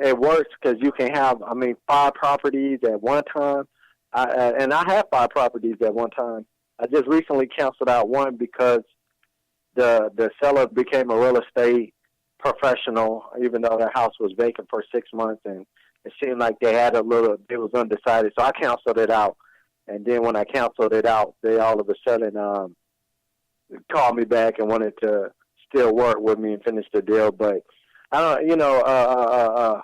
it works because you can have, 5 properties at one time. And I have 5 properties at one time. I just recently canceled out one because the seller became a real estate professional, even though their house was vacant for 6 months, and it seemed like they was undecided. So I canceled it out. And then when I canceled it out, they all of a sudden called me back and wanted to still work with me and finish the deal. But I don't,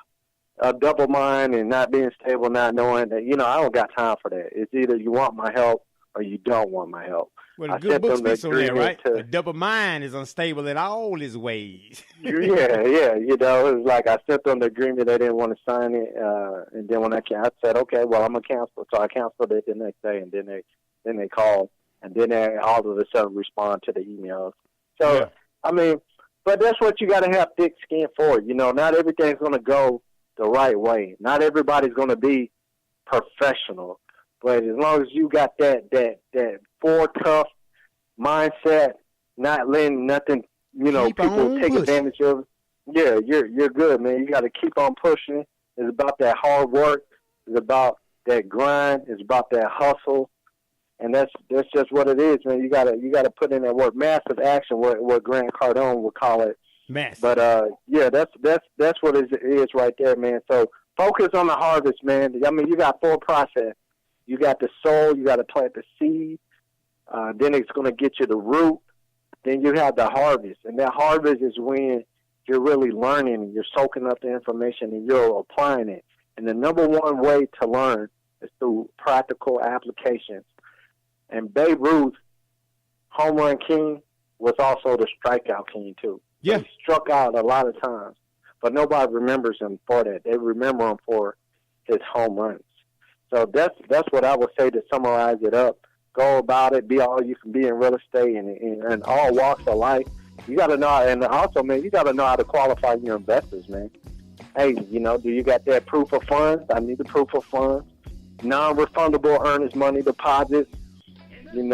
a double mind and not being stable, not knowing that, I don't got time for that. It's either you want my help or you don't want my help. Well, a good book speaks on that, right? A double mind is unstable in all his ways. yeah. It's like I sent them the agreement. They didn't want to sign it. And then when I said, okay, well, I'm going to cancel. So I canceled it the next day, and then they called, and then they all of a sudden respond to the emails. So, yeah. But that's what you got to have thick skin for. Not everything's going to go the right way. Not everybody's going to be professional. But as long as you got that for tough mindset, not letting nothing, people take advantage of, yeah, you're good, man. You got to keep on pushing. It's about that hard work. It's about that grind. It's about that hustle. And that's just what it is, man. You gotta put in that work. Massive action, what Grant Cardone would call it. Massive. But that's what it is right there, man. So focus on the harvest, man. You got 4 process. You got the soil. You got to plant the seed. Then it's going to get you the root. Then you have the harvest, and that harvest is when you're really learning and you're soaking up the information and you're applying it. And the number one way to learn is through practical applications. And Babe Ruth, home run king, was also the strikeout king, too. Yeah. He struck out a lot of times, but nobody remembers him for that. They remember him for his home runs. So that's what I would say to summarize it up. Go about it, be all you can be in real estate and all walks of life. You got to know, and also, man, you got to know how to qualify your investors, man. Hey, do you got that proof of funds? I need the proof of funds. Non-refundable earnest money deposits. You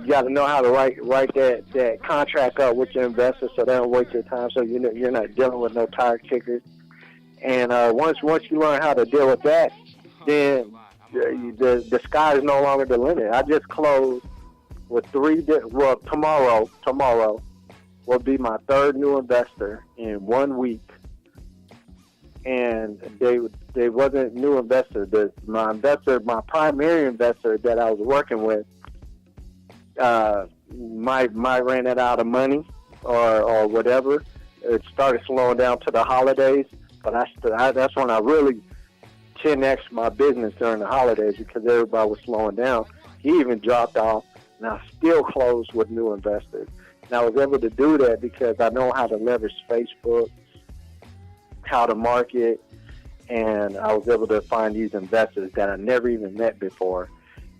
got to know how to write that contract up with your investors so they don't waste your time, so you're not dealing with no tire kickers. And once you learn how to deal with that, then the sky is no longer the limit. I just closed with tomorrow will be my 3rd new investor in 1 week. And they wasn't new investors. My primary investor that I was working with, might ran out of money or whatever. It started slowing down to the holidays, but that's when I really 10x my business during the holidays because everybody was slowing down. He even dropped off, and I still closed with new investors. And I was able to do that because I know how to leverage Facebook, how to market, and I was able to find these investors that I never even met before,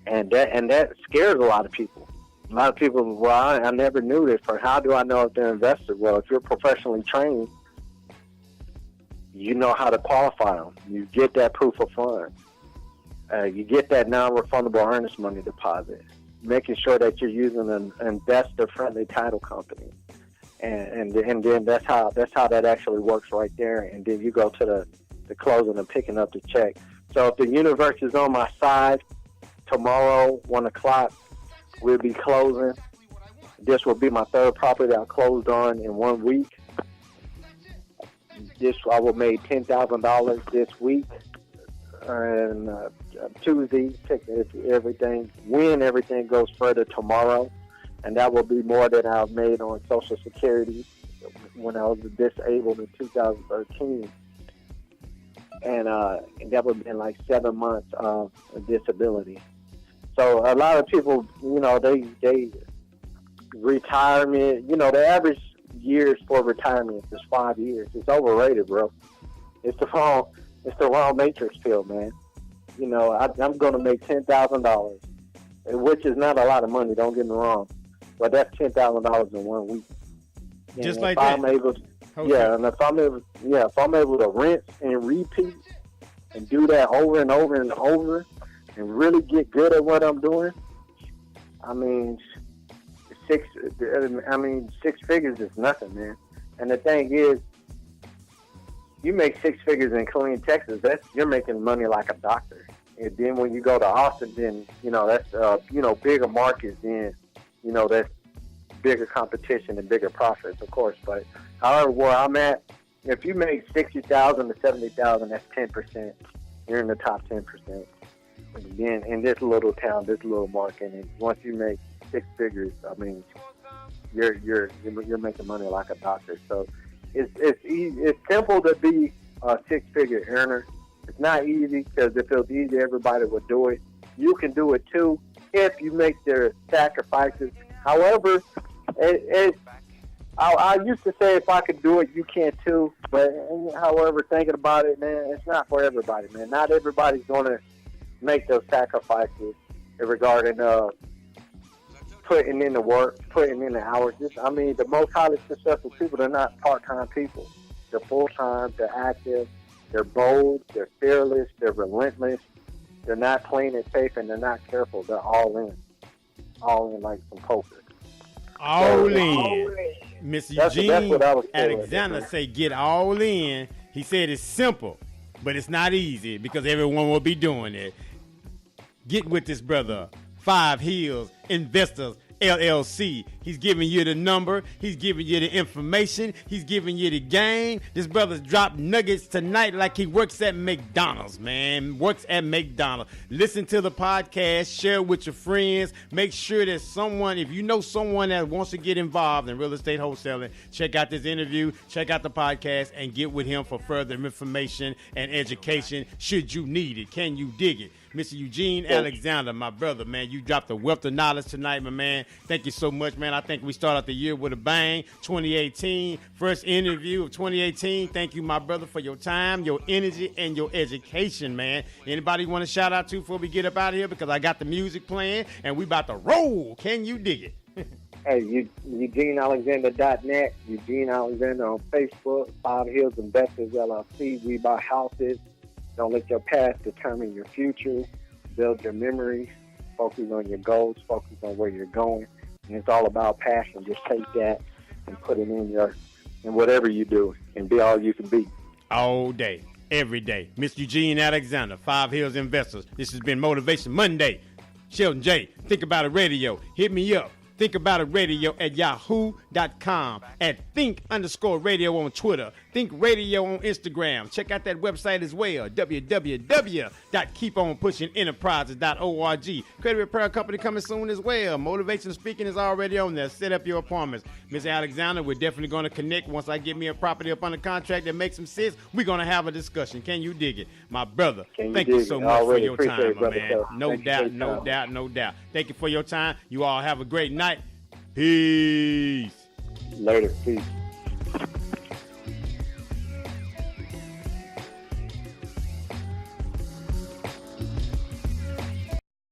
and that scares a lot of people. A lot of people, well, I never knew this. For how do I know if they're investors? Well, if you're professionally trained, you know how to qualify them. You get that proof of funds. You get that non-refundable earnest money deposit. Making sure that you're using an investor-friendly title company, and then that's how that actually works right there. And then you go to the closing and picking up the check. So if the universe is on my side, tomorrow 1:00. We'll be closing. This will be my 3rd property I closed on in 1 week. I will make $10,000 this week. And Tuesday, when everything goes further tomorrow. And that will be more than I've made on Social Security when I was disabled in 2013. And that would have been like 7 months of disability. So a lot of people, they retirement, the average years for retirement is 5 years. It's overrated, bro. It's the wrong matrix pill, man. I'm going to make $10,000, which is not a lot of money, don't get me wrong. But that's $10,000 in 1 week. Just like that. If I'm able to rinse and repeat and do that over and over and over, and really get good at what I'm doing, six figures is nothing, man. And the thing is, you make 6 figures in Killeen, Texas, you're making money like a doctor. And then when you go to Austin, then, that's, bigger markets, then, that's bigger competition and bigger profits, of course. But however, where I'm at, if you make $60,000 to $70,000, that's 10%. You're in the top 10%. Again, in this little town, this little market, and once you make 6 figures, I mean, you're making money like a doctor. So it's easy. It's simple to be a 6-figure earner. It's not easy, because if it was easy, everybody would do it. You can do it too if you make their sacrifices. However, I used to say if I could do it, you can too. But however, thinking about it, man, it's not for everybody, man. Not everybody's going to make those sacrifices regarding putting in the work, putting in the hours. The most highly successful people, they're not part-time people. They're full-time, they're active, they're bold, they're fearless, they're relentless. They're not playing it safe, and they're not careful. They're all in like some poker. All in. Miss Eugene Alexander say get all in. He said it's simple, but it's not easy because everyone will be doing it. Get with this brother. 5 Hills Investors LLC. He's giving you the number. He's giving you the information. He's giving you the game. This brother's dropped nuggets tonight like he works at McDonald's, man. Works at McDonald's. Listen to the podcast. Share with your friends. Make sure that someone, if you know someone that wants to get involved in real estate wholesaling, check out this interview, check out the podcast, and get with him for further information and education should you need it. Can you dig it? Mr. Eugene Alexander, my brother, man, you dropped a wealth of knowledge tonight, my man. Thank you so much, man. I think we start out the year with a bang. 2018, first interview of 2018. Thank you, my brother, for your time, your energy, and your education, man. Anybody want to shout out to before we get up out of here? Because I got the music playing, and we about to roll. Can you dig it? Hey, EugeneAlexander.net, Eugene Alexander on Facebook, 5 Hills Investors LLC. We buy houses. Don't let your past determine your future. Build your memories. Focus on your goals. Focus on where you're going. And it's all about passion. Just take that and put it in whatever you do, and be all you can be. All day, every day. Mr. Eugene Alexander, 5 Hills Investors. This has been Motivation Monday. Sheldon J. Think About It Radio. Hit me up. Think About It Radio at yahoo.com, at think_radio on Twitter, Think Radio on Instagram. Check out that website as well, www.keeponpushing.enterprises.org. Credit repair company coming soon as well. Motivational speaking is already on there. Set up your appointments. Ms. Alexander, we're definitely going to connect. Once I get me a property up under contract that makes some sense, we're going to have a discussion. Can you dig it? My brother, thank you so much for your time, my man. No doubt. Thank you for your time. You all have a great night. Peace. Later. Peace.